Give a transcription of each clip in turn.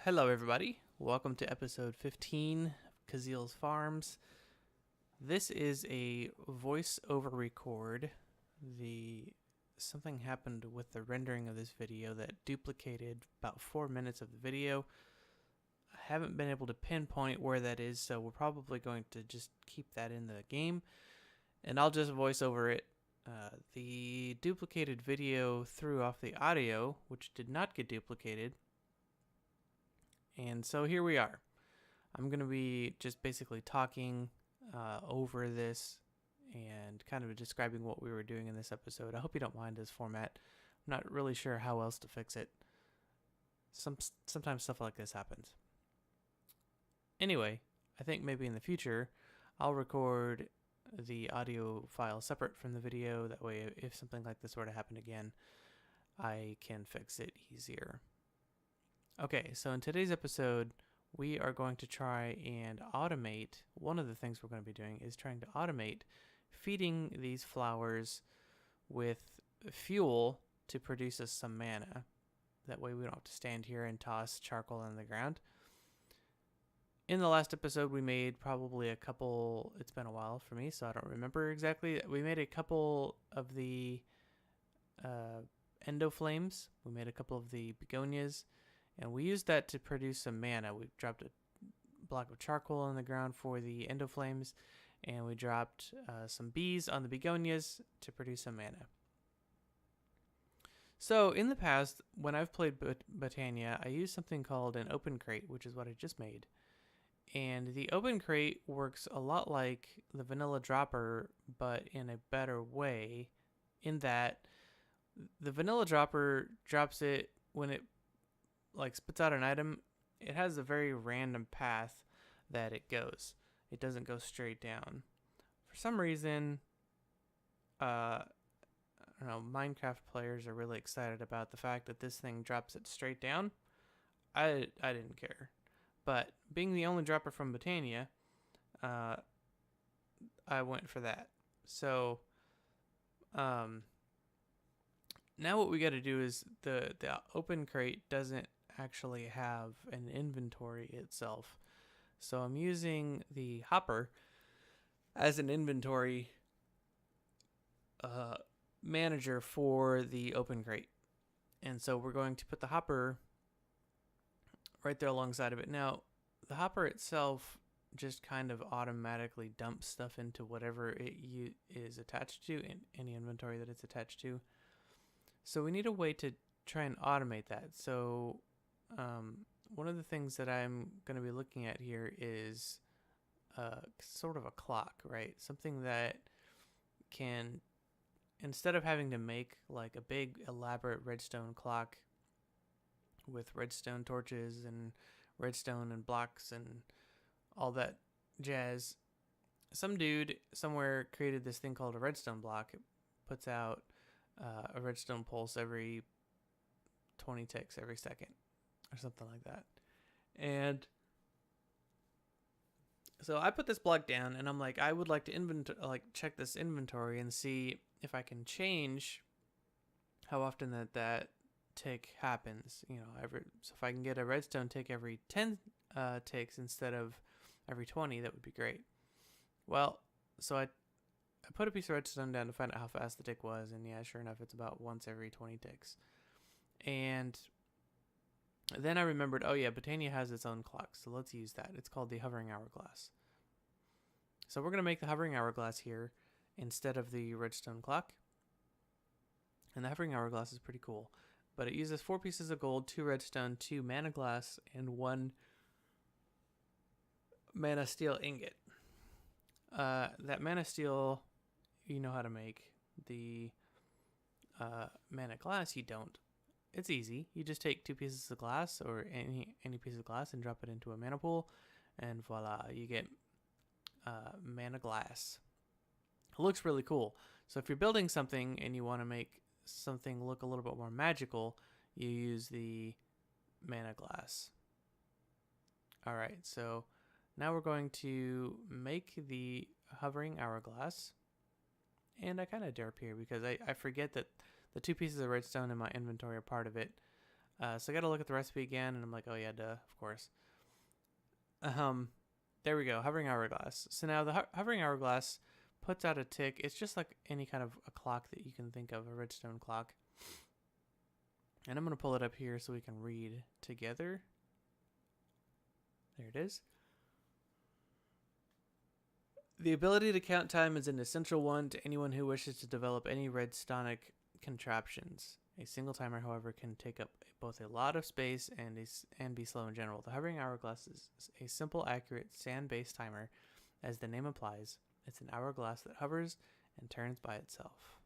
Hello, everybody. Welcome to episode 15 of Kuzil's Farms. This is a voice-over record. Something happened with the rendering of this video that duplicated about 4 minutes of the video. I haven't been able to pinpoint where that is, so we're probably going to just keep that in the game, and I'll just voice over it. The duplicated video threw off the audio, which did not get duplicated. And so here we are. I'm going to be just basically talking over this and kind of describing what we were doing in this episode. I hope you don't mind this format. I'm not really sure how else to fix it. Sometimes stuff like this happens. Anyway, I think maybe in the future I'll record the audio file separate from the video. That way, if something like this were to happen again, I can fix it easier. Okay, so in today's episode, we are going to try and automate. One of the things we're going to be doing is trying to automate feeding these flowers with fuel to produce us some mana. That way we don't have to stand here and toss charcoal on the ground. In the last episode, we made probably a couple, it's been a while for me, so I don't remember exactly. We made a couple of the endoflames. We made a couple of the begonias. And we used that to produce some mana. We dropped a block of charcoal on the ground for the endoflames, and we dropped some bees on the begonias to produce some mana. So in the past, when I've played Botania, I used something called an open crate, which is what I just made. And the open crate works a lot like the vanilla dropper, but in a better way, in that the vanilla dropper drops it when it spits out an item. It has a very random path that it goes. It doesn't go straight down. For some reason, I don't know, Minecraft players are really excited about the fact that this thing drops it straight down. I didn't care. But being the only dropper from Botania, I went for that. So, now what we got to do is the open crate doesn't actually have an inventory itself. So I'm using the hopper as an inventory manager for the open crate. And so we're going to put the hopper right there alongside of it. Now, the hopper itself just kind of automatically dumps stuff into whatever it is attached to, in any inventory that it's attached to. So we need a way to try and automate that. So one of the things that I'm going to be looking at here is sort of a clock, right? Something that can, instead of having to make like a big elaborate redstone clock with redstone torches and redstone and blocks and all that jazz, some dude somewhere created this thing called a redstone block. It puts out a redstone pulse every 20 ticks every second or something like that. And so I put this block down and I'm like, I would like to check this inventory and see if I can change how often that tick happens. So if I can get a redstone tick every 10 ticks instead of every 20, that would be great. Well, so I put a piece of redstone down to find out how fast the tick was, and yeah, sure enough, it's about once every 20 ticks. And then I remembered, oh yeah, Botania has its own clock, so let's use that. It's called the hovering hourglass. So we're going to make the hovering hourglass here instead of the redstone clock. And the hovering hourglass is pretty cool. But it uses 4 pieces of gold, 2 redstone, 2 mana glass, and 1 mana steel ingot. That mana steel, you know how to make. The mana glass, you don't. It's easy. You just take 2 pieces of glass or any piece of glass and drop it into a mana pool, and voila, you get mana glass. It looks really cool. So if you're building something and you want to make something look a little bit more magical, you use the mana glass. All right, so now we're going to make the hovering hourglass. And I kind of derp here because I forget that the 2 pieces of redstone in my inventory are part of it. So I got to look at the recipe again, and I'm like, oh yeah, duh, of course. There we go, hovering hourglass. So now the hovering hourglass puts out a tick. It's just like any kind of a clock that you can think of, a redstone clock. And I'm going to pull it up here so we can read together. There it is. The ability to count time is an essential one to anyone who wishes to develop any redstonic contraptions. A single timer, however, can take up both a lot of space and be slow in general. The hovering hourglass is a simple, accurate, sand-based timer. As the name implies, it's an hourglass that hovers and turns by itself.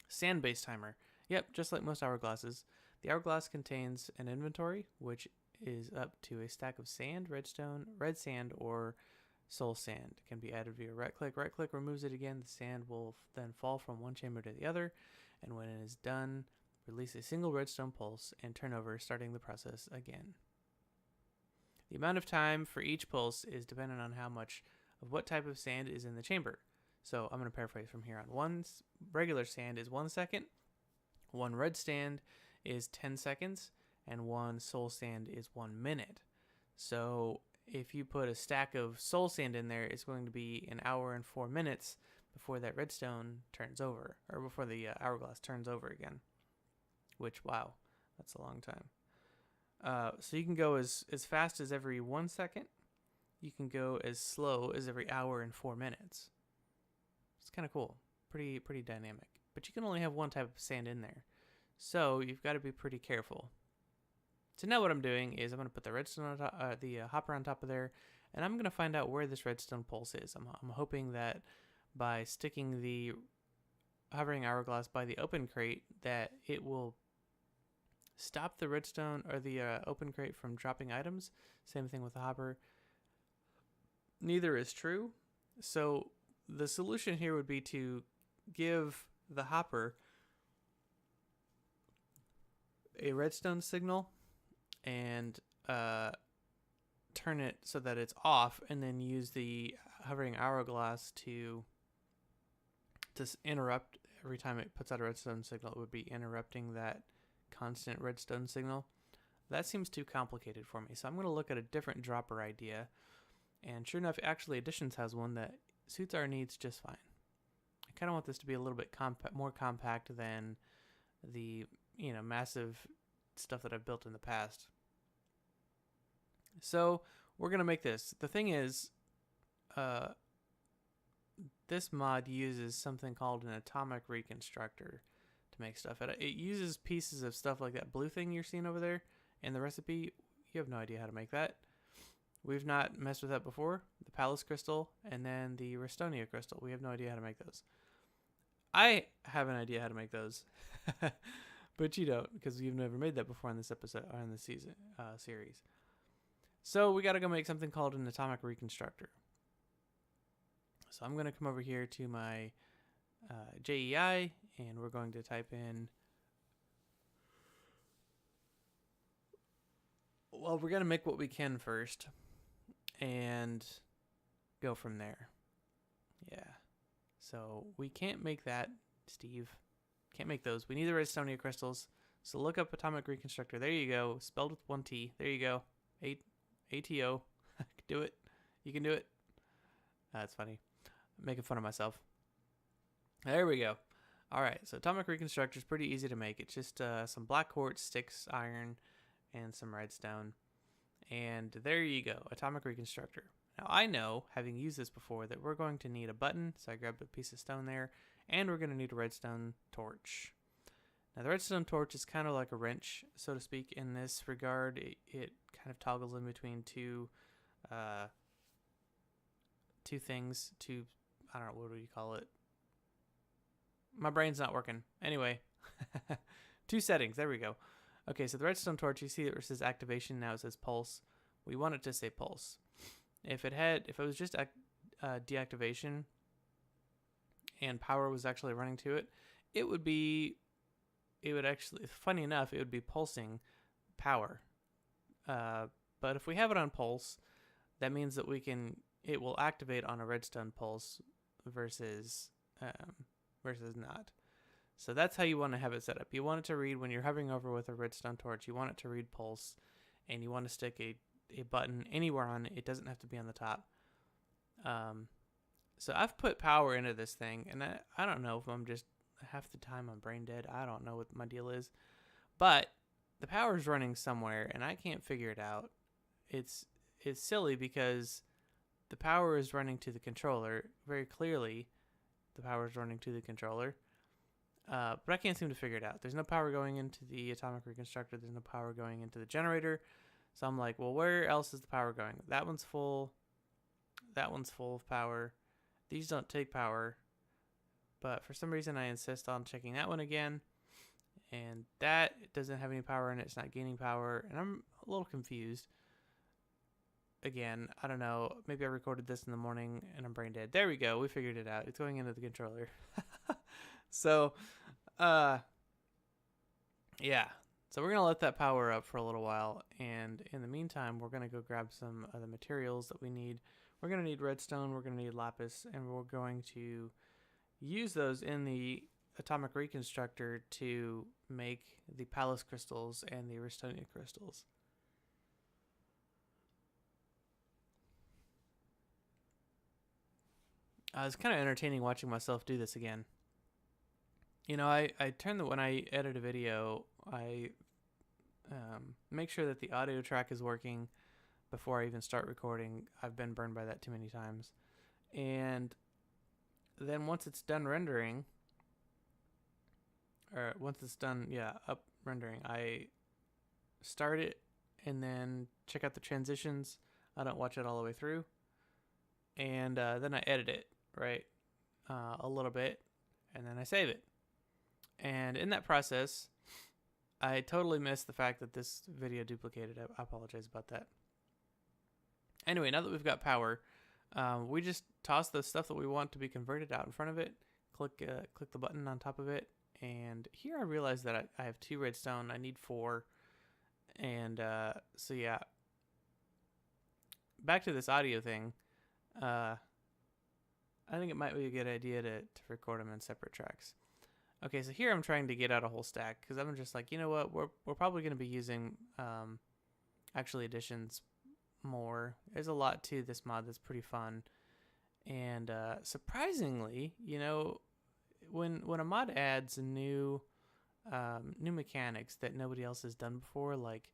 Sand-based timer. Yep, just like most hourglasses. The hourglass contains an inventory, which is up to a stack of sand, redstone, red sand, or soul sand. It can be added via right click. Right click removes it again. The sand will then fall from one chamber to the other, and when it is done, release a single redstone pulse and turn over, starting the process again. The amount of time for each pulse is dependent on how much of what type of sand is in the chamber. So I'm going to paraphrase from here on. One regular sand is 1 second, one red sand is 10 seconds, and one soul sand is 1 minute. So if you put a stack of soul sand in there, it's going to be 1 hour and 4 minutes before that redstone turns over, or before the hourglass turns over again. Which, wow, that's a long time. So you can go as fast as every 1 second. You can go as slow as every hour and 4 minutes. It's kind of cool. Pretty dynamic. But you can only have one type of sand in there. So you've got to be pretty careful. So now what I'm doing is I'm going to put the redstone on top, the hopper on top of there, and I'm going to find out where this redstone pulse is. I'm hoping that by sticking the hovering hourglass by the open crate, that it will stop the redstone or the open crate from dropping items. Same thing with the hopper. Neither is true. So the solution here would be to give the hopper a redstone signal and turn it so that it's off, and then use the hovering hourglass to interrupt every time it puts out a redstone signal. It would be interrupting that constant redstone signal. That seems too complicated for me, so I'm going to look at a different dropper idea. And sure enough, actually Additions has one that suits our needs just fine. I kind of want this to be a little bit more compact than the massive stuff that I've built in the past. So we're going to make this. The thing is, this mod uses something called an atomic reconstructor to make stuff. It uses pieces of stuff like that blue thing you're seeing over there in the recipe. You have no idea how to make that. We've not messed with that before. The Palace crystal and then the Restonia crystal. We have no idea how to make those. I have an idea how to make those, but you don't, because you've never made that before in this episode or in this series. So we got to go make something called an atomic reconstructor. So I'm going to come over here to my JEI, and we're going to type in. Well, we're going to make what we can first and go from there. Yeah. So we can't make that, Steve. Can't make those. We need the Restonia crystals. So look up atomic reconstructor. There you go. Spelled with 1 T. There you go. ATO. Do it. You can do it. That's funny. I'm making fun of myself. There we go. All right. So atomic reconstructor is pretty easy to make. It's just some black quartz, sticks, iron, and some redstone. And there you go. Atomic reconstructor. Now I know, having used this before, that we're going to need a button. So I grabbed a piece of stone there. And we're going to need a redstone torch. Now the redstone torch is kind of like a wrench, so to speak, in this regard. It kind of toggles in between two things. I don't know, what do you call it? My brain's not working. Anyway, 2 settings. There we go. Okay, so the redstone torch, you see it says activation. Now it says pulse. We want it to say pulse. If it was just deactivation and power was actually running to it, it would actually, funny enough, it would be pulsing power. But if we have it on pulse, that means that it will activate on a redstone pulse versus not. So that's how you want to have it set up. You want it to read when you're hovering over with a redstone torch. You want it to read pulse, and you want to stick a button anywhere on it. It doesn't have to be on the top. So I've put power into this thing, and I don't know if I'm just half the time I'm brain dead. I don't know what my deal is, but the power is running somewhere, and I can't figure it out. It's silly because the power is running to the controller. Very clearly, the power is running to the controller. But I can't seem to figure it out. There's no power going into the atomic reconstructor. There's no power going into the generator. So I'm like, well, where else is the power going? That one's full. That one's full of power. These don't take power. But for some reason, I insist on checking that one again. And that doesn't have any power in it. It's not gaining power. And I'm a little confused. Again, I don't know. Maybe I recorded this in the morning and I'm brain dead. There we go. We figured it out. It's going into the controller. So, yeah. So we're going to let that power up for a little while. And in the meantime, we're going to go grab some of the materials that we need. We're going to need redstone. We're going to need lapis. And we're going to use those in the atomic reconstructor to make the palace crystals and the Aristonia crystals. It's kind of entertaining watching myself do this again. You know, I when I edit a video, I make sure that the audio track is working before I even start recording. I've been burned by that too many times. And then once it's done rendering, or once it's done, up rendering, I start it and then check out the transitions. I don't watch it all the way through. And then I edit it, right, a little bit, and then I save it. And in that process, I totally missed the fact that this video duplicated. I apologize about that. Anyway, now that we've got power, we just toss the stuff that we want to be converted out in front of it, click the button on top of it, and here I realize that I have 2 redstone. I need 4. And so yeah, back to this audio thing. I think it might be a good idea to record them in separate tracks. Okay, so here I'm trying to get out a whole stack because I'm just like, you know what, we're probably going to be using actually additions more. There's a lot to this mod that's pretty fun, and surprisingly, you know, when a mod adds new mechanics that nobody else has done before, like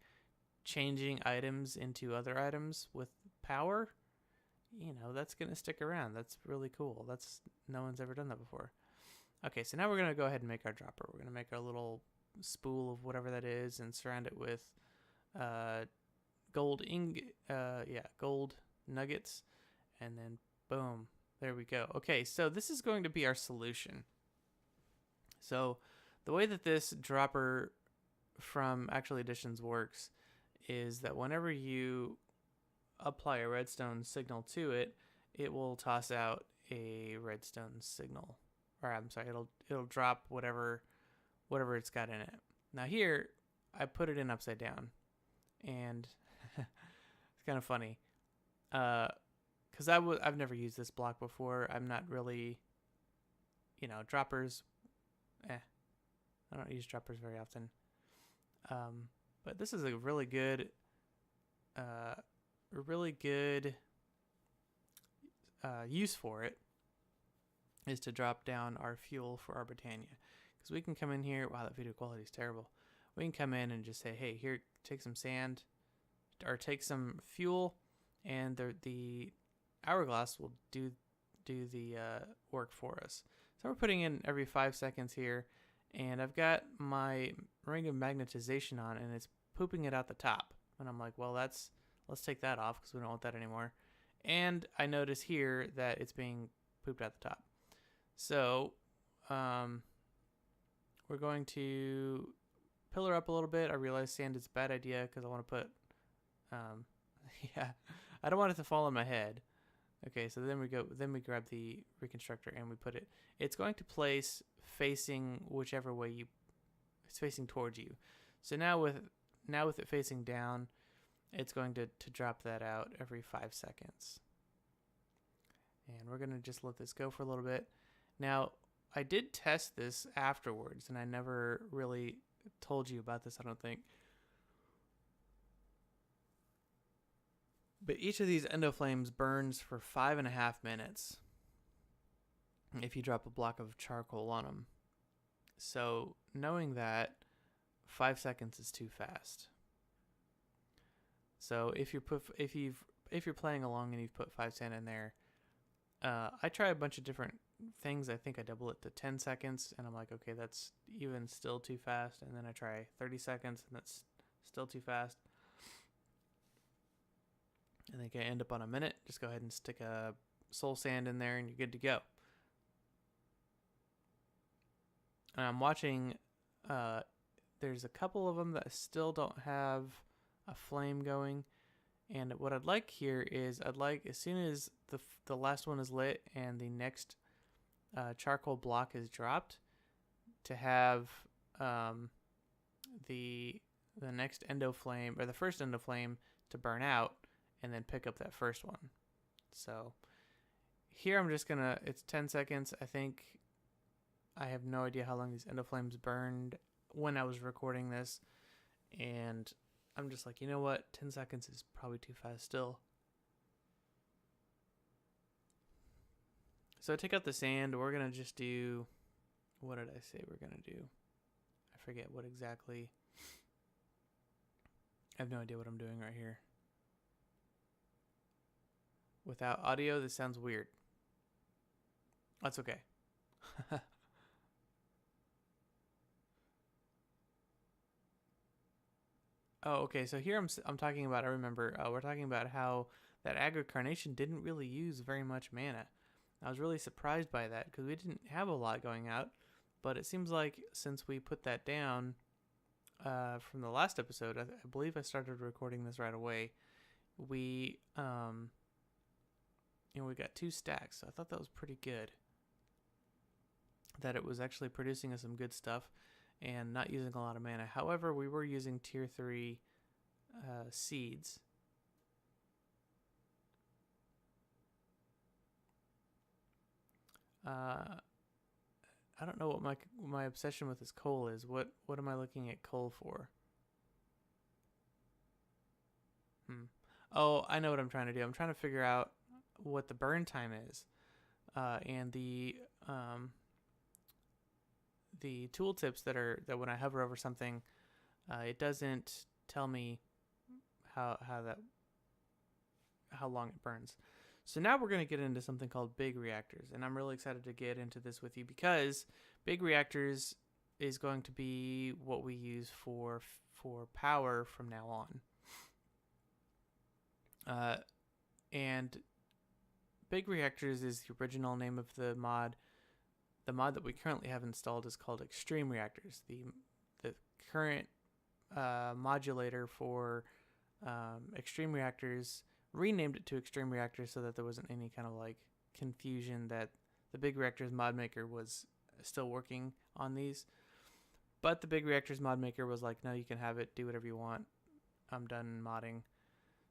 changing items into other items with power, you know, that's going to stick around. That's really cool. No one's ever done that before. Okay, so now we're going to go ahead and make our dropper. We're going to make our little spool of whatever that is and surround it with gold nuggets, and then boom, there we go. Okay, so this is going to be our solution. So the way that this dropper from Actual Additions works is that whenever you apply a redstone signal to it, it will toss out a redstone signal. Or I'm sorry, it'll drop whatever it's got in it. Now here, I put it in upside down, and it's kind of funny, because I've never used this block before. I'm not really, you know, droppers. I don't use droppers very often. But this is a really good use for it. Is to drop down our fuel for our Britannia, because we can come in here. Wow, that video quality is terrible. We can come in and just say, hey, here, take some sand, or take some fuel, and the hourglass will do the work for us. So we're putting in every 5 seconds here, and I've got my ring of magnetization on, and it's pooping it out the top. And I'm like, well, let's take that off because we don't want that anymore. And I notice here that it's being pooped out the top. So we're going to pillar up a little bit. I realize sand is a bad idea because I want to put, I don't want it to fall on my head. Okay, so then we grab the reconstructor and we put it. It's going to place facing whichever way it's facing towards you. So now with it facing down, it's going to drop that out every 5 seconds. And we're going to just let this go for a little bit. Now, I did test this afterwards, and I never really told you about this, I don't think. But each of these endo flames burns for 5.5 minutes if you drop a block of charcoal on them. So knowing that, 5 seconds is too fast. So if you're playing along and you've put 5 sand in there, I try a bunch of different things. I think I double it to 10 seconds, and I'm like, okay, that's even still too fast. And then I try 30 seconds, and that's still too fast. I think I end up on a minute. Just go ahead and stick a soul sand in there, and you're good to go. And I'm watching. There's a couple of them that still don't have a flame going. And what I'd like here is I'd like, as soon as the last one is lit and the next charcoal block is dropped, to have the next endo flame, or the first endo flame, to burn out and then pick up that first one. So here I'm just gonna, it's 10 seconds. I think I have no idea how long these endo flames burned when I was recording this, and I'm just like, you know what? 10 seconds is probably too fast still. So take out the sand. We're going to just do, what did I say we're going to do? I forget what exactly. I have no idea what I'm doing right here. Without audio, this sounds weird. That's okay. Oh, okay. So here I'm talking about, I remember, we're talking about how that aggro carnation didn't really use very much mana. I was really surprised by that because we didn't have a lot going out. But it seems like since we put that down from the last episode, I believe I started recording this right away. We we got 2 stacks. So I thought that was pretty good. That it was actually producing us some good stuff and not using a lot of mana. However, we were using tier 3 seeds. I don't know what my obsession with this coal is. What am I looking at coal for? Oh, I know what I'm trying to do. I'm trying to figure out what the burn time is, and the tooltips that when I hover over something, it doesn't tell me how long it burns. So now we're going to get into something called big reactors, and I'm really excited to get into this with you because big reactors is going to be what we use for power from now on. And big reactors is the original name of the mod. The mod that we currently have installed is called Extreme Reactors. The current modulator for Extreme Reactors renamed it to Extreme Reactors so that there wasn't any kind of like confusion that the Big Reactors mod maker was still working on these. But the Big Reactors mod maker was like, no, you can have it, do whatever you want. I'm done modding.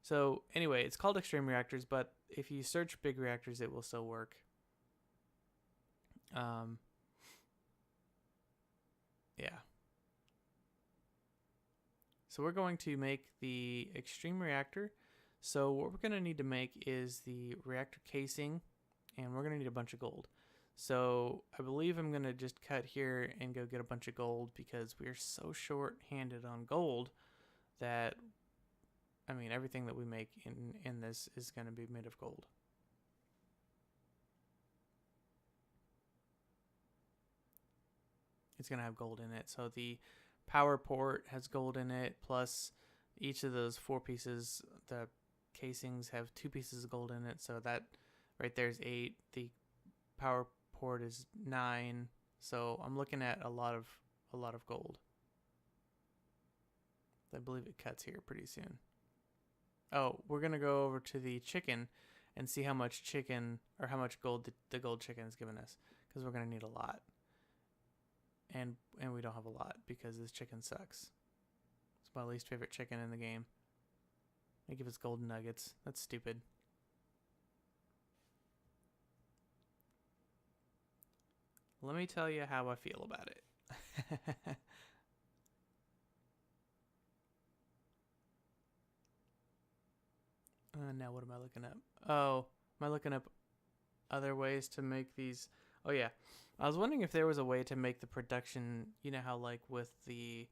So anyway, it's called Extreme Reactors, but if you search Big Reactors, it will still work. Yeah. So we're going to make the Extreme Reactor. So what we're going to need to make is the reactor casing, and we're going to need a bunch of gold. So I believe I'm going to just cut here and go get a bunch of gold because we're so short-handed on gold that, I mean, everything that we make in this is going to be made of gold. It's going to have gold in it. So the power port has gold in it, plus each of those 4 pieces, the casings have 2 pieces of gold in it. So that right there is 8. The power port is 9. So I'm looking at a lot of gold. I believe it cuts here pretty soon. Oh, we're going to go over to the chicken and see how much chicken or how much gold the gold chicken has given us, because we're going to need a lot. And we don't have a lot because this chicken sucks. It's my least favorite chicken in the game. They give us golden nuggets. That's stupid. let me tell you how I feel about it. Now what am I looking up? Oh, am I looking up other ways to make these? Oh yeah, I was wondering if there was a way to make the production. You know how like with the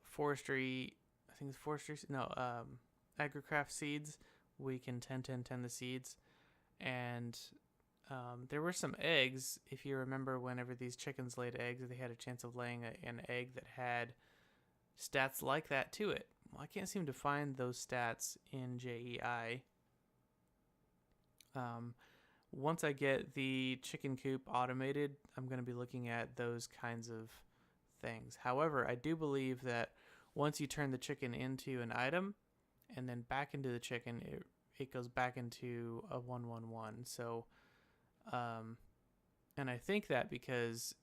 forestry, I think it's forestry. No, agricraft seeds. We can 10 the seeds, and there were some eggs. If you remember, whenever these chickens laid eggs, they had a chance of laying an egg that had stats like that to it. Well, I can't seem to find those stats in JEI. Once I get the chicken coop automated, I'm going to be looking at those kinds of things. However, I do believe that once you turn the chicken into an item and then back into the chicken, it goes back into a 111. So, and I think that because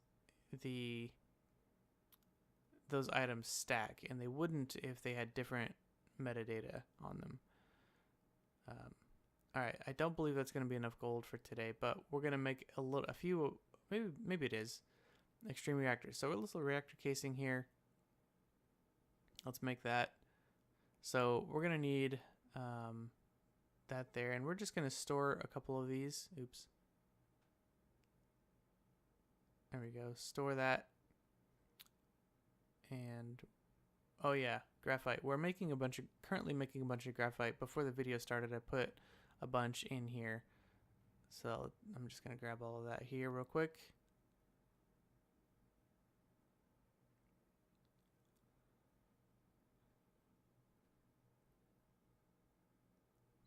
those items stack, and they wouldn't if they had different metadata on them. All right, I don't believe that's going to be enough gold for today, but we're going to make a few, maybe it is, extreme reactors. So let's little reactor casing here. Let's make that. So we're going to need that there, and we're just going to store a couple of these. Oops. There we go. Store that. And oh yeah, graphite. We're currently making a bunch of graphite. Before the video started, I put a bunch in here. So I'm just going to grab all of that here real quick.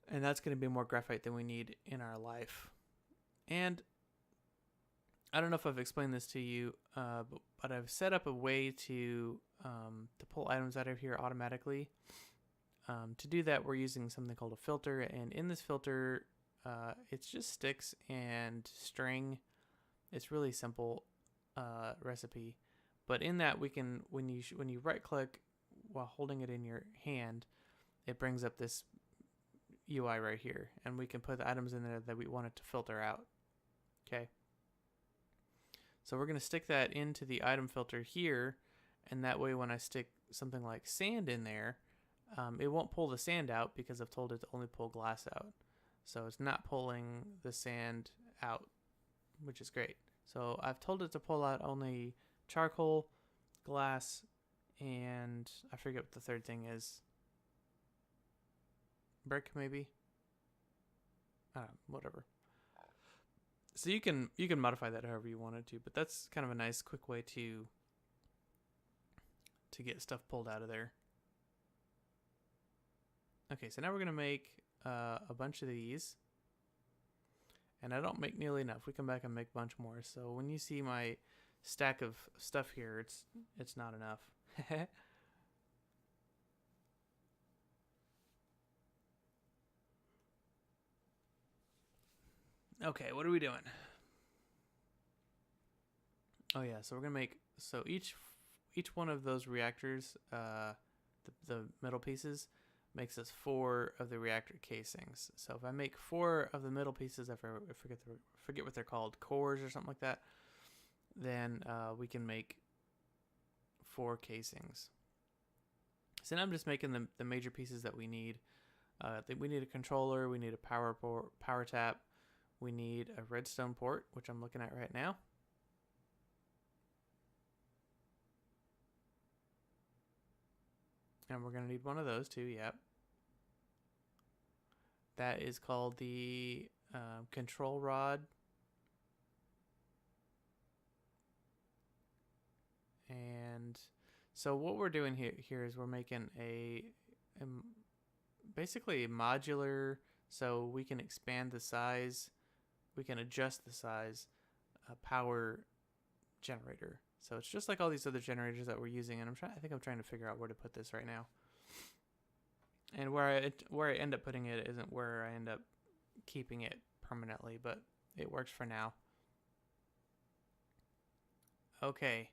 And that's going to be more graphite than we need in our life. And I don't know if I've explained this to you, but I've set up a way to pull items out of here automatically. To do that, we're using something called a filter, and in this filter, it's just sticks and string. It's really simple recipe, but in that we can, when you right click while holding it in your hand, it brings up this UI right here, and we can put the items in there that we want it to filter out. Okay. So we're going to stick that into the item filter here, and that way when I stick something like sand in there, it won't pull the sand out because I've told it to only pull glass out. So it's not pulling the sand out, which is great. So I've told it to pull out only charcoal, glass, and I forget what the third thing is. Brick, maybe? Whatever. So you can modify that however you wanted to, but that's kind of a nice quick way to get stuff pulled out of there. Okay, so now we're gonna make a bunch of these, and I don't make nearly enough. We come back and make a bunch more. So when you see my stack of stuff here, it's not enough. Okay, what are we doing? Oh yeah, so we're gonna make, so each one of those reactors, the middle pieces, makes us 4 of the reactor casings. So if I make 4 of the middle pieces, I forget what they're called, cores or something like that, then we can make 4 casings. So now I'm just making the major pieces that we need. We need a controller, we need a power tap, we need a redstone port, which I'm looking at right now. And we're going to need one of those too, yep. That is called the control rod. And so what we're doing here is we're making basically a modular, so we can expand the size, we can adjust the size, power generator. So it's just like all these other generators that we're using, and I think I'm trying to figure out where to put this right now. And where I end up putting it isn't where I end up keeping it permanently, but it works for now. Okay.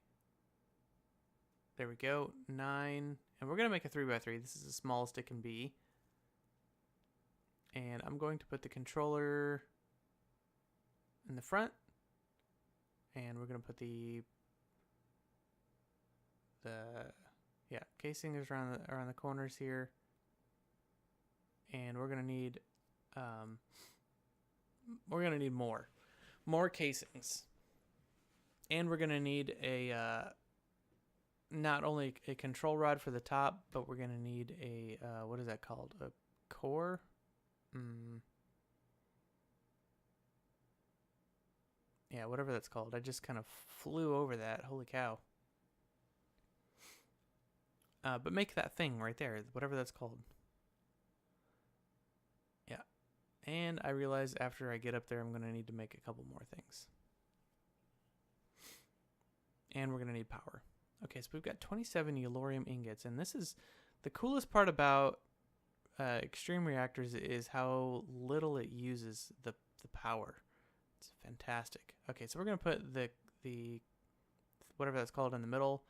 There we go. 9. And we're going to make a 3x3. This is the smallest it can be. And I'm going to put the controller in the front. And we're going to put the casing is around the corners here. And we're going to need more casings. And we're going to need a not only a control rod for the top, but we're going to need a what is that called? A core? Yeah, whatever that's called. I just kind of flew over that. Holy cow. But make that thing right there, whatever that's called. Yeah. And I realize after I get up there, I'm going to need to make a couple more things. And we're going to need power. Okay, so we've got 27 yellorium ingots. And this is the coolest part about extreme reactors is how little it uses the power. It's fantastic. Okay, so we're going to put the whatever that's called in the middle.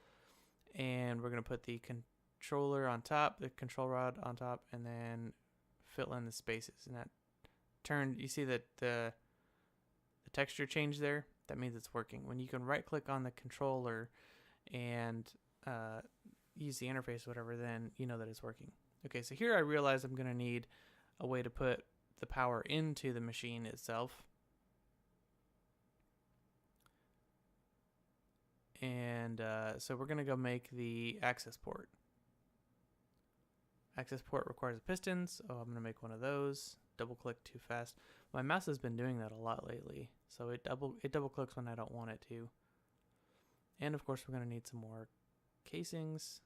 And we're going to put the controller on top, the control rod on top, and then fill in the spaces. And that you see that the texture change there? That means it's working. When you can right click on the controller and use the interface or whatever, then you know that it's working. Okay, so here I realize I'm going to need a way to put the power into the machine itself. And so we're going to go make the access port. Access port requires pistons. Oh, I'm going to make one of those. Double click too fast. My mouse has been doing that a lot lately. So it double clicks when I don't want it to. And of course we're going to need some more casings.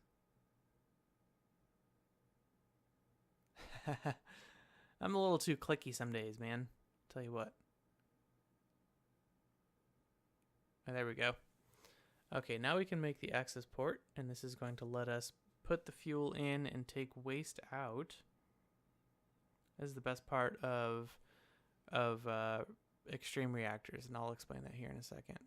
I'm a little too clicky some days, man. Tell you what. Oh, there we go. Okay, now we can make the access port, and this is going to let us put the fuel in and take waste out. This is the best part of extreme reactors, and I'll explain that here in a second.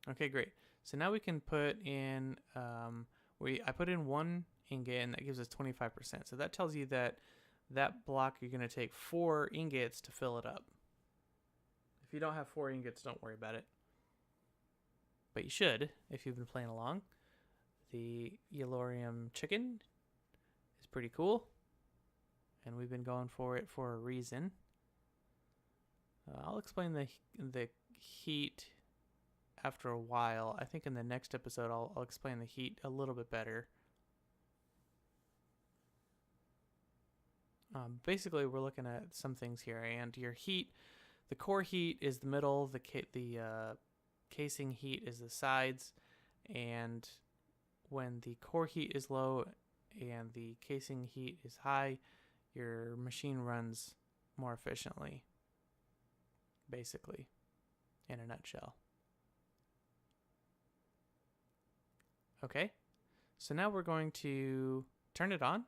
Okay, great. So now we can put in, I put in 1 ingot, and that gives us 25%. So that tells you that block, you're going to take 4 ingots to fill it up. If you don't have 4 ingots, don't worry about it. But you should, if you've been playing along. The yellorium chicken is pretty cool. And we've been going for it for a reason. I'll explain the heat after a while. I think in the next episode I'll explain the heat a little bit better. Basically, we're looking at some things here, and your heat, the core heat is the middle, the casing heat is the sides, and when the core heat is low and the casing heat is high, your machine runs more efficiently, basically, in a nutshell. Okay, so now we're going to turn it on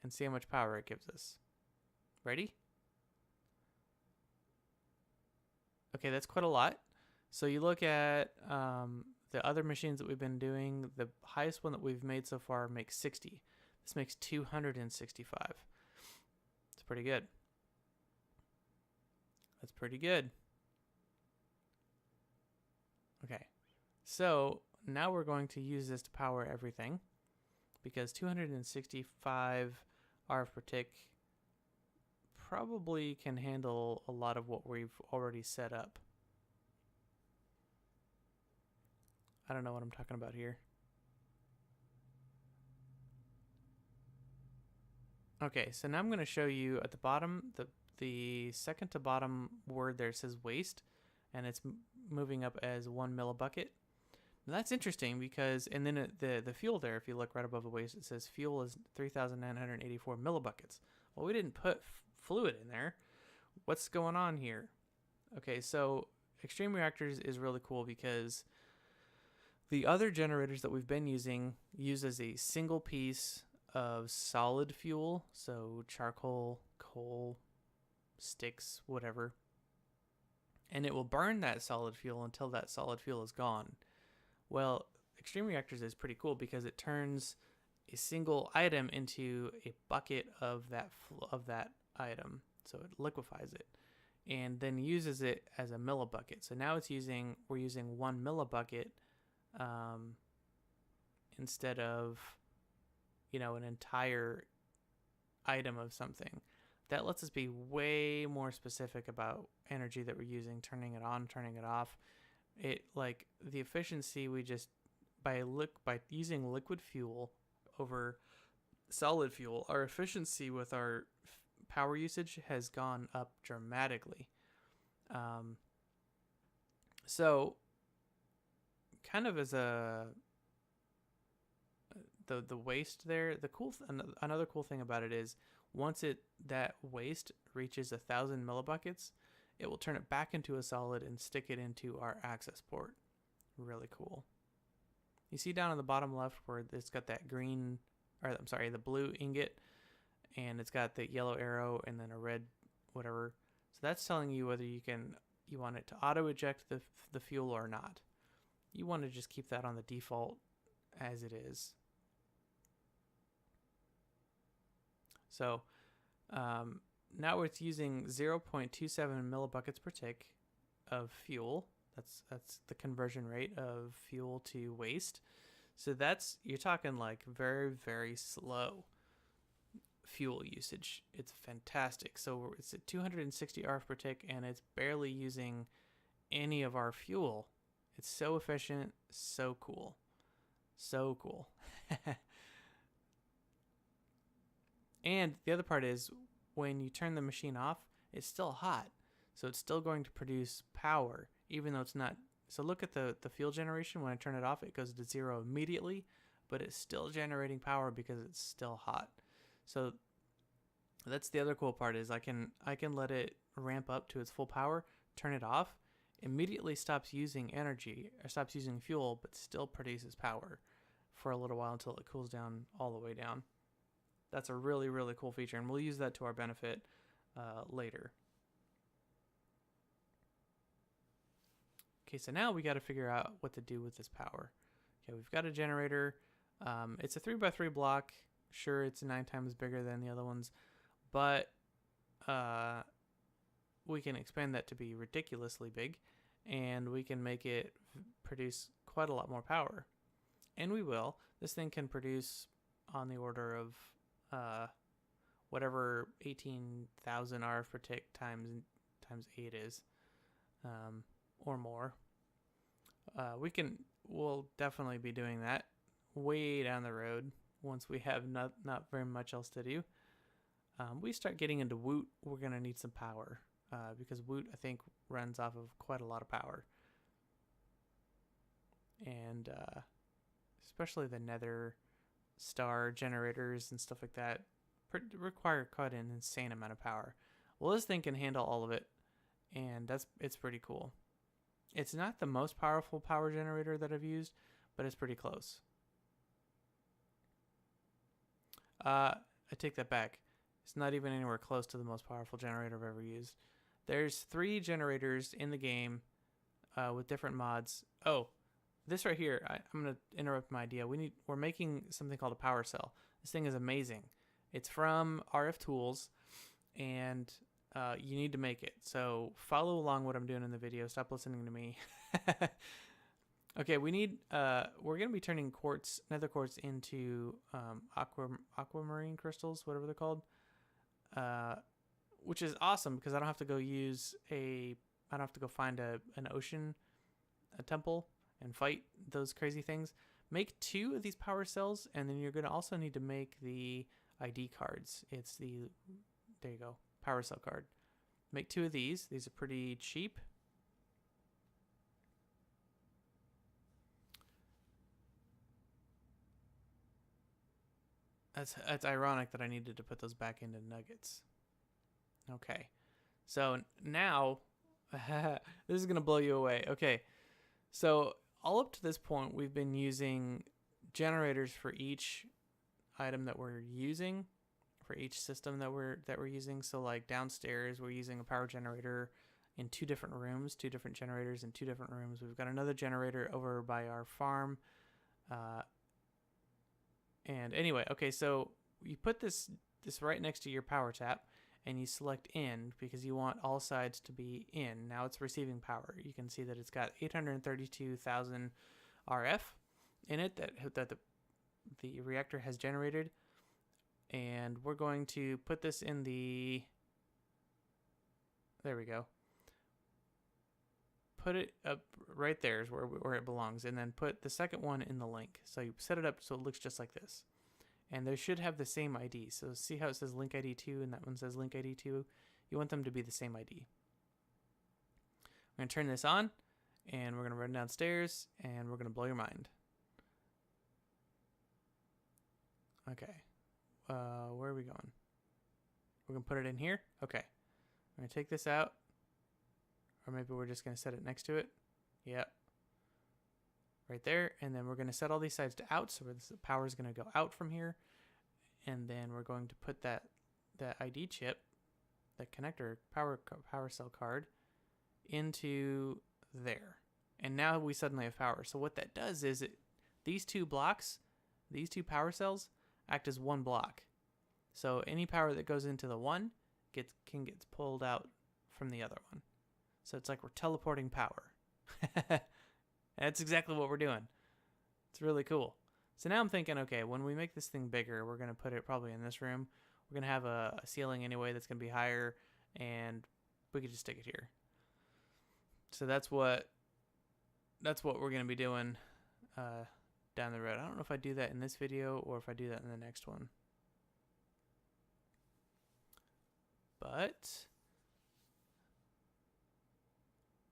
and see how much power it gives us. Ready? Okay, that's quite a lot. So you look at the other machines that we've been doing, the highest one that we've made so far makes 60. This makes 265. It's pretty good. That's pretty good. Okay, so now we're going to use this to power everything, because 265 RF per tick probably can handle a lot of what we've already set up. I don't know what I'm talking about here. Okay, so now I'm going to show you at the bottom, the second to bottom word there says waste, and it's moving up as 1 millibucket. Now that's interesting because, and then the fuel there, if you look right above the waste, it says fuel is 3,984 millibuckets. Well, we didn't put fluid in there. What's going on here? Okay, so extreme reactors is really cool because the other generators that we've been using use as a single piece of solid fuel, so charcoal, coal, sticks, whatever, and it will burn that solid fuel until that solid fuel is gone. Well, extreme reactors is pretty cool because it turns a single item into a bucket of that item. so it liquefies it, and then uses it as a millibucket. So now we're using 1 millibucket um, instead of an entire item of something. That lets us be way more specific about energy that we're using, turning it on, turning it off. It like the efficiency we just by using liquid fuel over solid fuel, our efficiency with our power usage has gone up dramatically. So kind of as the waste there, another cool thing about it is once that waste reaches 1,000 millibuckets, it will turn it back into a solid and stick it into our access port. Really cool. You see down on the bottom left where it's got that the blue ingot, and it's got the yellow arrow and then a red whatever. So that's telling you whether you want it to auto eject the fuel or not. You want to just keep that on the default as it is. So now it's using 0.27 millibuckets per tick of fuel. That's the conversion rate of fuel to waste. So you're talking like very, very slow fuel usage. It's fantastic. So it's at 260 RF per tick, and it's barely using any of our fuel. It's so efficient, so cool. So cool. And the other part is when you turn the machine off, it's still hot. So it's still going to produce power, even though it's not. So look at the fuel generation. When I turn it off, it goes to 0 immediately, but it's still generating power because it's still hot. So that's the other cool part is I can let it ramp up to its full power, turn it off, immediately stops using energy or stops using fuel, but still produces power for a little while until it cools down all the way down. That's a really, really cool feature, and we'll use that to our benefit later. Okay, so now we got to figure out what to do with this power. Okay, we've got a generator. It's a 3x3 block. Sure, it's 9 times bigger than the other ones, but we can expand that to be ridiculously big, and we can make it produce quite a lot more power. And we will. This thing can produce on the order of whatever 18,000 RF per tick times 8 is, or more. We'll definitely be doing that way down the road once we have not very much else to do. We start getting into Woot, we're going to need some power because Woot, I think, runs off of quite a lot of power. And especially the Nether Star generators and stuff like that require quite an insane amount of power. Well, this thing can handle all of it, and it's pretty cool. It's not the most powerful power generator that I've used, but it's pretty close. I take that back. It's not even anywhere close to the most powerful generator I've ever used. There's 3 generators in the game with different mods. Oh, this right here, I'm going to interrupt my idea. We're making something called a power cell. This thing is amazing. It's from RF Tools, and you need to make it. So follow along what I'm doing in the video. Stop listening to me. Okay, we're going to be turning nether quartz into aquamarine crystals, whatever they're called, which is awesome because I don't have to go find an ocean, a temple, and fight those crazy things. Make 2 of these power cells, and then you're going to also need to make the ID cards. There you go, power cell card. Make 2 of these. These are pretty cheap. That's ironic that I needed to put those back into nuggets. Okay, so now this is gonna blow you away. Okay, so all up to this point, we've been using generators for each item that we're using, for each system that we're using. So like downstairs, we're using a power generator in 2 different rooms, 2 different generators in 2 different rooms. We've got another generator over by our farm. And anyway, okay, so you put this right next to your power tap, and you select in because you want all sides to be in. Now it's receiving power. You can see that it's got 832,000 RF in it that the reactor has generated. And we're going to put this in the, there we go. Put it up right there is where it belongs, and then put the second one in the link. So you set it up so it looks just like this. And they should have the same ID. So see how it says link ID 2 and that one says link ID 2? You want them to be the same ID. I'm going to turn this on, and we're going to run downstairs, and we're going to blow your mind. Okay. Where are we going? We're going to put it in here? Okay. I'm going to take this out. Or maybe we're just going to set it next to it. Yep. Right there. And then we're going to set all these sides to out. So the power is going to go out from here. And then we're going to put that ID chip, that connector power cell card, into there. And now we suddenly have power. So what that does is these two blocks, these two power cells, act as one block. So any power that goes into the one gets pulled out from the other one. So it's like we're teleporting power. That's exactly what we're doing. It's really cool. So now I'm thinking, okay, when we make this thing bigger, we're going to put it probably in this room. We're going to have a ceiling anyway that's going to be higher, and we could just stick it here. So that's what we're going to be doing down the road. I don't know if I do that in this video or if I do that in the next one. But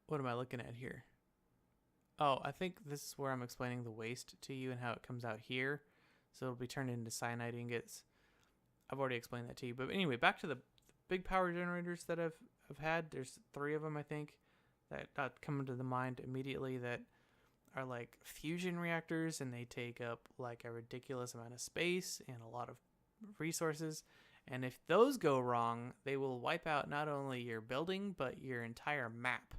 what am I looking at here? Oh, I think this is where I'm explaining the waste to you and how it comes out here. So it'll be turned into cyanide ingots. I've already explained that to you. But anyway, back to the big power generators that I've had. There's 3 of them, I think, that come into the mind immediately that are like fusion reactors, and they take up like a ridiculous amount of space and a lot of resources. And if those go wrong, they will wipe out not only your building, but your entire map.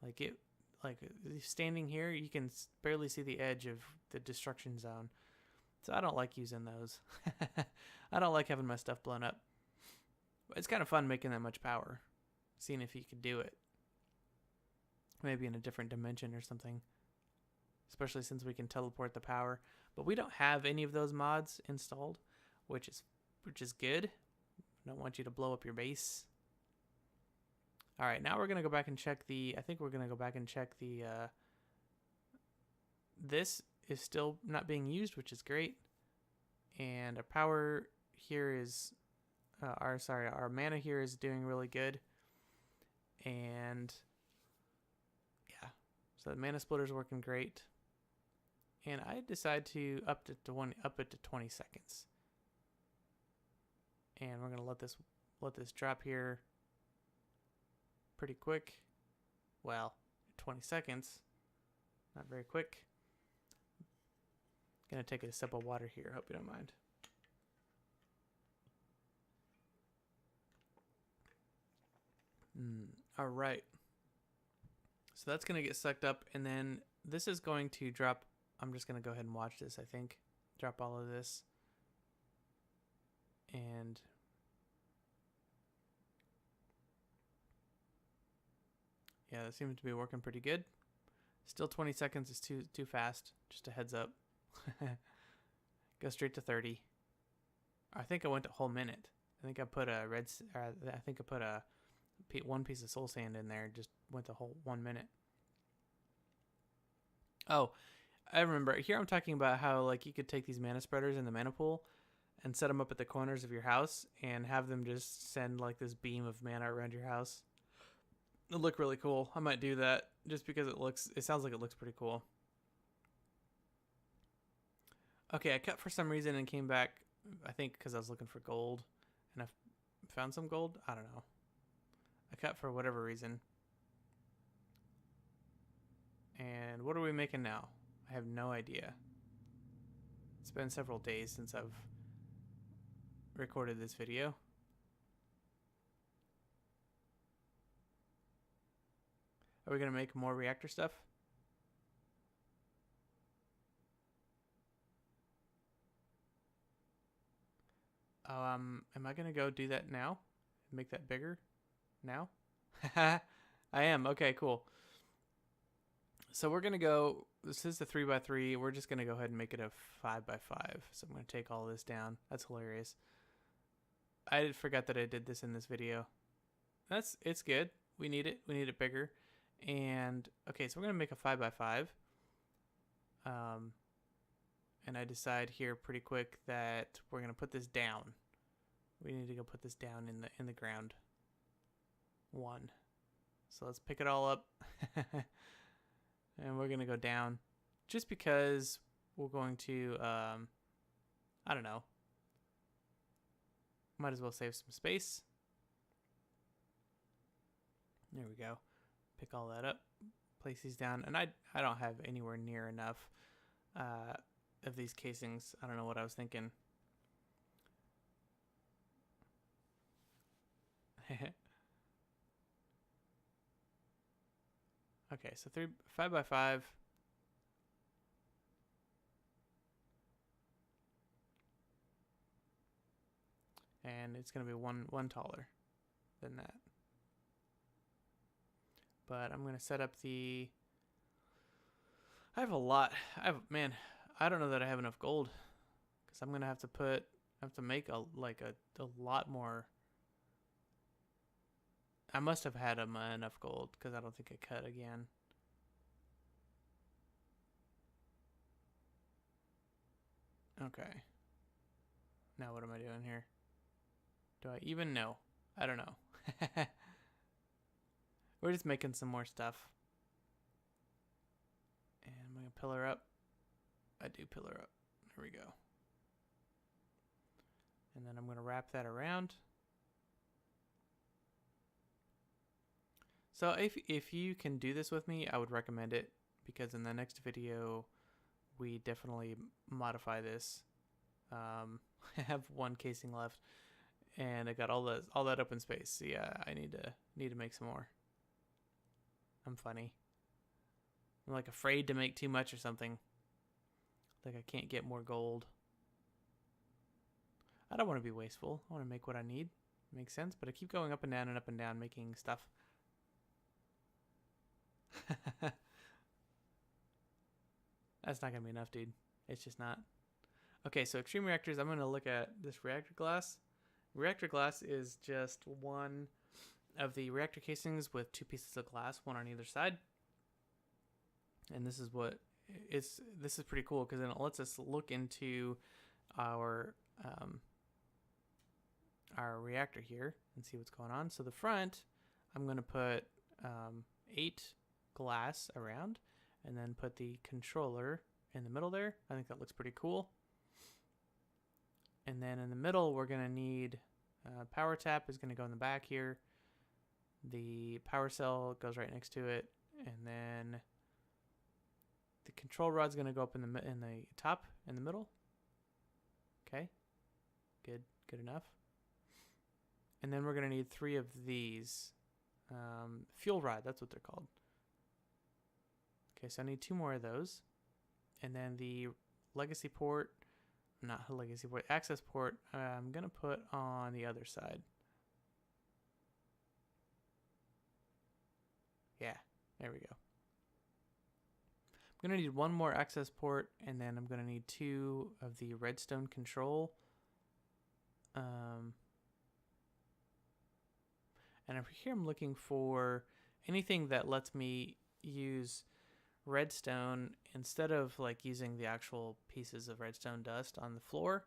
Like standing here, you can barely see the edge of the destruction zone. So I don't like using those. I don't like having my stuff blown up. But it's kind of fun making that much power. Seeing if you could do it. Maybe in a different dimension or something. Especially since we can teleport the power. But we don't have any of those mods installed, which is good. I don't want you to blow up your base. All right, now we're going to go back and check I think we're going to go back and check this is still not being used, which is great. And our power here is, our mana here is doing really good. And yeah, so the mana splitter is working great. And I decide to up it to 20 seconds. And we're going to let this drop here pretty quick. Well, 20 seconds. Not very quick. Gonna take a sip of water here. Hope you don't mind. All right. So that's gonna get sucked up, and then this is going to drop. I'm just gonna go ahead and watch this. I think drop all of this, and yeah, that seems to be working pretty good. Still 20 seconds is too fast. Just a heads up. Go straight to 30. I think I went a whole minute. I think I put one piece of soul sand in there. Just went the whole 1 minute. Oh, I remember. Here I'm talking about how like you could take these mana spreaders in the mana pool and set them up at the corners of your house and have them just send like this beam of mana around your house. It'll look really cool. I might do that just because it sounds like it looks pretty cool. Okay, I cut for some reason and came back, I think because I was looking for gold, and I found some gold. I don't know. I cut for whatever reason. And what are we making now? I have no idea. It's been several days since I've recorded this video. Are we going to make more reactor stuff? Am I going to go do that now? make that bigger now? I am. Okay, cool. So we're going to go, this is the 3x3. We're just going to go ahead and make it a 5x5. So I'm going to take all this down. That's hilarious. I forgot that I did this in this video. It's good. We need it. We need it bigger. And okay, so we're going to make a 5x5. And I decide here pretty quick that we're going to put this down. We need to go put this down in the ground. 1. So let's pick it all up. And we're going to go down just because we're going to, I don't know. Might as well save some space. There we go. Pick all that up. Place these down. And I don't have anywhere near enough of these casings. I don't know what I was thinking. Okay, so 5x5. And it's going to be one taller than that. But I'm going to set up the... I have a lot. Man, I don't know that I have enough gold. Because I'm going to have to make a lot more. I must have had enough gold because I don't think I cut again. Okay. Now what am I doing here? Do I even know? I don't know. We're just making some more stuff. And I'm going to pillar up. I do pillar up. There we go. And then I'm going to wrap that around. So if you can do this with me, I would recommend it, because in the next video, we definitely modify this. I have one casing left, and I got all that open space. So yeah, I need to make some more. I'm funny. I'm like afraid to make too much or something. Like I can't get more gold. I don't want to be wasteful. I want to make what I need. Makes sense, but I keep going up and down making stuff. That's not gonna be enough, dude. It's just not. Okay, so extreme reactors, I'm gonna look at this reactor glass. Reactor glass is just one of the reactor casings with 2 pieces of glass, one on either side. And this is what this is pretty cool, because then it lets us look into our reactor here and see what's going on. So the front, I'm gonna put 8 glass around, and then put the controller in the middle there. I think that looks pretty cool. And then in the middle, we're going to need power tap is going to go in the back here. The power cell goes right next to it, and then the control rod's going to go up in the top in the middle. Okay, good enough. And then we're going to need 3 of these fuel rod. That's what they're called. Okay, so I need 2 more of those. And then the legacy port, not legacy port, access port, I'm going to put on the other side. Yeah, there we go. I'm going to need 1 more access port, and then I'm going to need 2 of the redstone control. And over here I'm looking for anything that lets me use redstone instead of like using the actual pieces of redstone dust on the floor.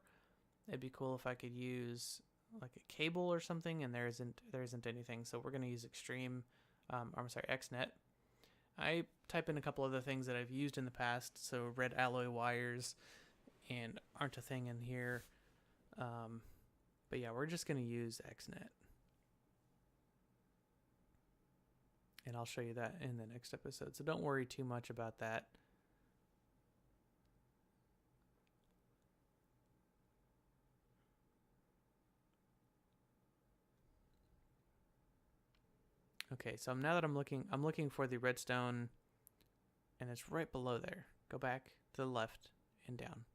It'd be cool if I could use like a cable or something, and there isn't anything. So we're going to use XNet. I type in a couple other things that I've used in the past, so red alloy wires and aren't a thing in here. But yeah, we're just going to use XNet. And I'll show you that in the next episode. So don't worry too much about that. Okay, so now that I'm looking for the redstone, and it's right below there. Go back to the left and down.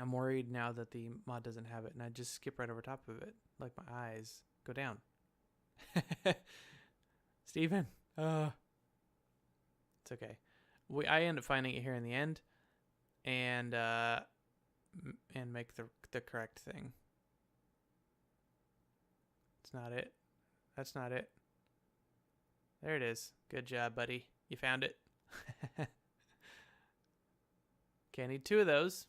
I'm worried now that the mod doesn't have it, and I just skip right over top of it. Like my eyes go down. Steven, it's okay. I end up finding it here in the end, and make the correct thing. It's not it. That's not it. There it is. Good job, buddy. You found it. Okay, I need 2 of those.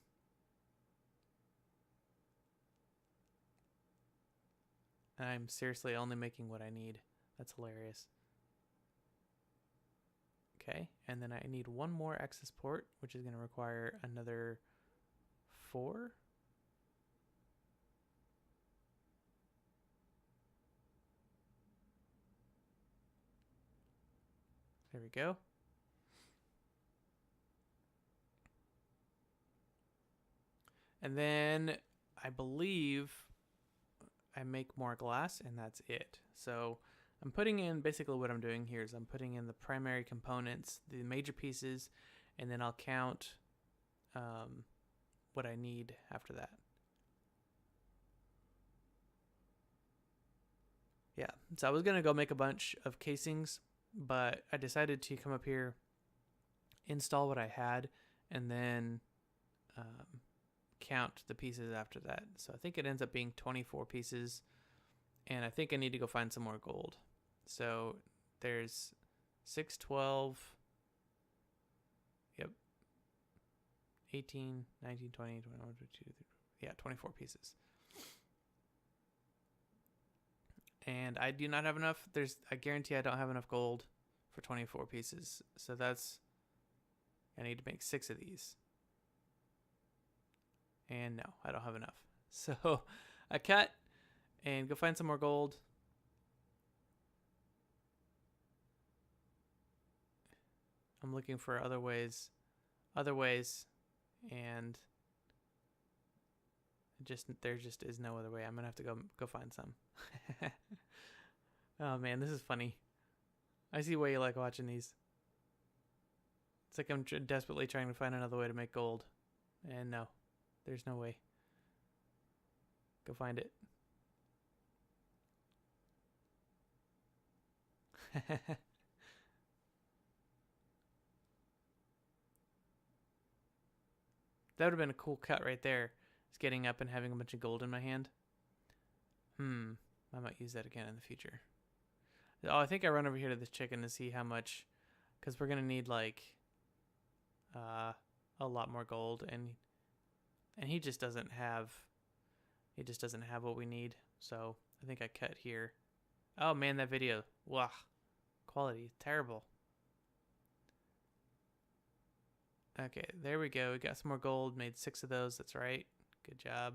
I'm seriously only making what I need. That's hilarious. Okay, and then I need 1 more access port, which is going to require another 4. There we go. And then I believe I make more glass, and that's it. So I'm putting in, basically what I'm doing here is I'm putting in the primary components, the major pieces, and then I'll count what I need after that. Yeah, so I was going to go make a bunch of casings, but I decided to come up here, install what I had, and then count the pieces after that. So I think it ends up being 24 pieces, and I think I need to go find some more gold. So there's 6, 12, yep, 18, 19, 20, 21, 22, yeah, 24 pieces. And I do not have enough. I guarantee I don't have enough gold for 24 pieces. So I need to make 6 of these. And no, I don't have enough. So I cut and go find some more gold. I'm looking for other ways, and there just is no other way. I'm gonna have to go find some. Oh man, this is funny. I see why you like watching these. It's like I'm desperately trying to find another way to make gold, and no, there's no way. Go find it. That would have been a cool cut right there. Just getting up and having a bunch of gold in my hand. I might use that again in the future. Oh, I think I run over here to this chicken to see how much, because we're gonna need like a lot more gold, and he just doesn't have what we need. So I think I cut here. Oh man, that video, wow, quality terrible. Okay, there we go. We got some more gold. Made 6 of those. That's right. Good job.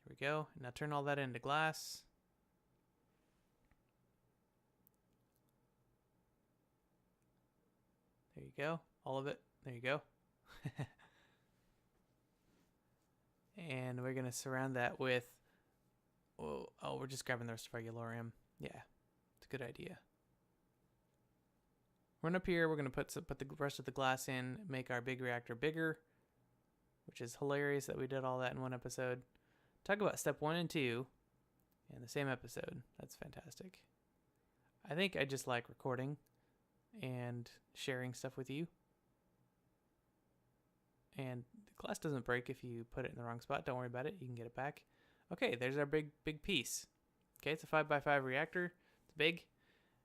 There we go. Now turn all that into glass. There you go. All of it. There you go. And we're going to surround that with... Oh, we're just grabbing the rest of our yellorium. Yeah, it's a good idea. Run up here. We're going to put the rest of the glass in, make our big reactor bigger, which is hilarious that we did all that in one episode. Talk about step 1 and 2 in the same episode. That's fantastic. I think I just like recording and sharing stuff with you. And the glass doesn't break if you put it in the wrong spot. Don't worry about it. You can get it back. Okay, there's our big piece. Okay, it's a 5x5 reactor. It's big.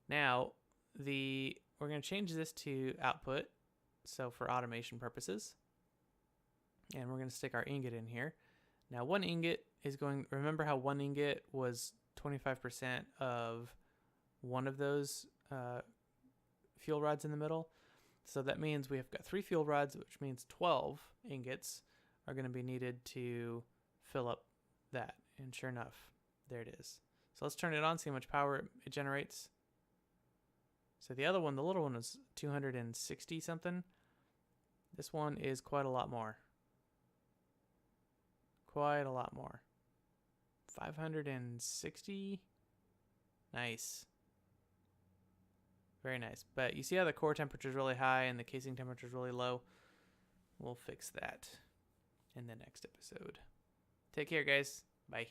Now, we're going to change this to output, so for automation purposes. And we're going to stick our ingot in here. Now, 1 ingot is going... Remember how 1 ingot was 25% of one of those fuel rods in the middle? So that means we have got 3 fuel rods, which means 12 ingots are going to be needed to fill up that. And sure enough, there it is. So let's turn it on, see how much power it generates. So the other one, the little one, was 260 something. This one is quite a lot more. Quite a lot more. 560. Nice. Very nice. But you see how the core temperature is really high and the casing temperature is really low? We'll fix that in the next episode. Take care, guys. Bye.